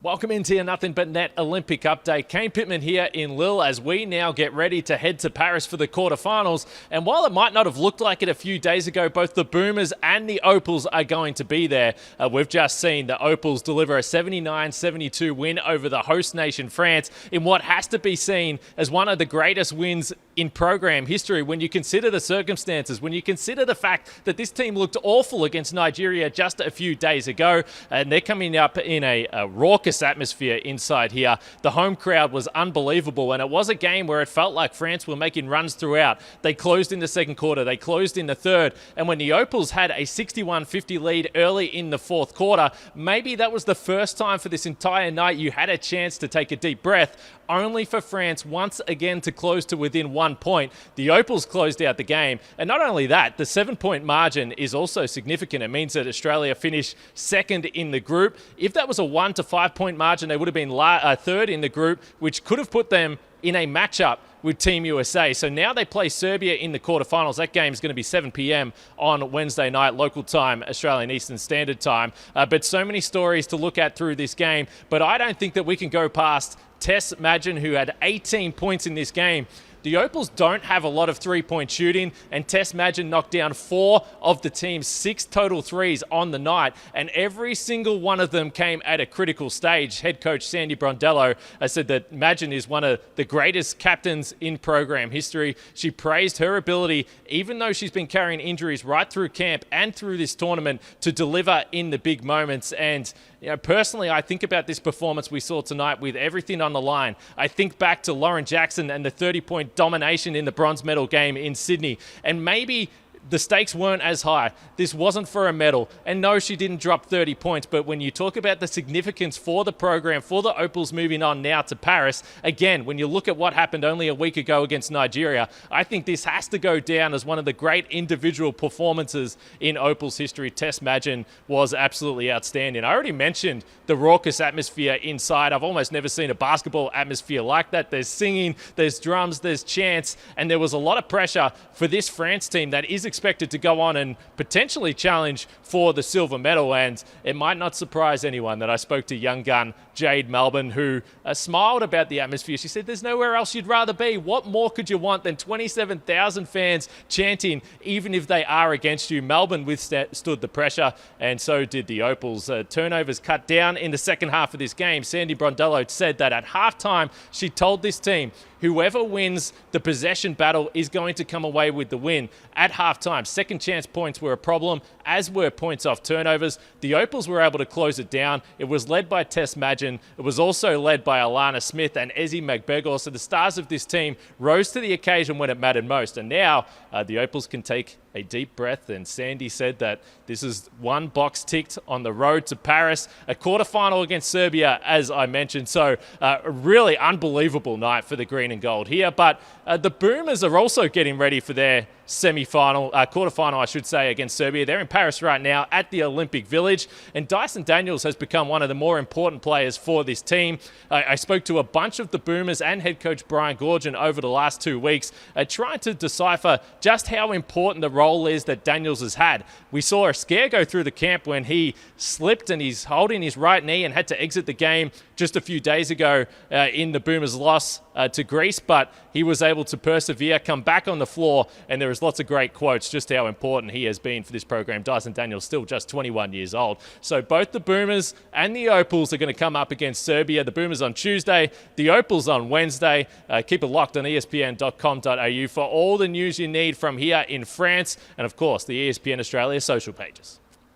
Welcome into your Nothing But Net Olympic update. Kane Pitman here in Lille as we now get ready to head to Paris for the quarterfinals. And while it might not have looked like it a few days ago, both the Boomers and the Opals are going to be there. We've just seen the Opals deliver a 79-72 win over the host nation France in what has to be seen as one of the greatest wins in program history when you consider the circumstances, when you consider the fact that this team looked awful against Nigeria just a few days ago, and they're coming up in a raucous atmosphere inside here. The home crowd was unbelievable, and it was a game where it felt like France were making runs throughout. They closed in the second quarter, they closed in the third, and when the Opals had a 61-50 lead early in the fourth quarter, maybe that was the first time for this entire night you had a chance to take a deep breath, only for France once again to close to within 1 point. The Opals closed out the game, and not only that, the 7-point margin is also significant. It means that Australia finished second in the group. If that was a 1 to 5 point margin, they would have been third in the group, which could have put them in a matchup with Team USA. So now they play Serbia in the quarterfinals. That game is going to be 7 p.m. on Wednesday night, local time, Australian Eastern Standard Time. But so many stories to look at through this game. But I don't think that we can go past Tess Magin, who had 18 points in this game. The Opals don't have a lot of three-point shooting, and Tess Magin knocked down 4 of the team's 6 total threes on the night, and every single one of them came at a critical stage. Head coach Sandy Brondello said that Magin is one of the greatest captains in program history. She praised her ability, even though she's been carrying injuries right through camp and through this tournament, to deliver in the big moments. And personally, I think about this performance we saw tonight with everything on the line. I think back to Lauren Jackson and the 30-point domination in the bronze medal game in Sydney. And maybe the stakes weren't as high. This wasn't for a medal. And no, she didn't drop 30 points. But when you talk about the significance for the program, for the Opals moving on now to Paris, again, when you look at what happened only a week ago against Nigeria, I think this has to go down as one of the great individual performances in Opals history. Tess Magin was absolutely outstanding. I already mentioned the raucous atmosphere inside. I've almost never seen a basketball atmosphere like that. There's singing, there's drums, there's chants, and there was a lot of pressure for this France team that is expected to go on and potentially challenge for the silver medal. And it might not surprise anyone that I spoke to young gun Jade Melbourne, who smiled about the atmosphere. She said, "There's nowhere else you'd rather be. What more could you want than 27,000 fans chanting, even if they are against you?" Melbourne withstood the pressure, and so did the Opals. Turnovers cut down in the second half of this game. Sandy Brondello said that at halftime, she told this team, whoever wins the possession battle is going to come away with the win. At halftime, second chance points were a problem, as were points off turnovers. The Opals were able to close it down. It was led by Tess Magin. It was also led by Alana Smith and Ezzy McBegor. So the stars of this team rose to the occasion when it mattered most. And now the Opals can take a deep breath, and Sandy said that this is one box ticked on the road to Paris, a quarterfinal against Serbia, as I mentioned. So a really unbelievable night for the green and gold here. But the Boomers are also getting ready for their quarterfinal, I should say, against Serbia. They're in Paris right now at the Olympic Village, and Dyson Daniels has become one of the more important players for this team. I spoke to a bunch of the Boomers and head coach Brian Goorjian over the last 2 weeks, trying to decipher just how important the role is that Daniels has had. We saw a scare go through the camp when he slipped and he's holding his right knee and had to exit the game just a few days ago in the Boomers' loss to Greece, but he was able to persevere, come back on the floor, and there was lots of great quotes just how important he has been for this program. Dyson Daniels still just 21 years old. So both the Boomers and the Opals are going to come up against Serbia. The Boomers on Tuesday, the Opals on Wednesday. Keep it locked on espn.com.au for all the news you need from here in France, and of course the ESPN Australia social pages.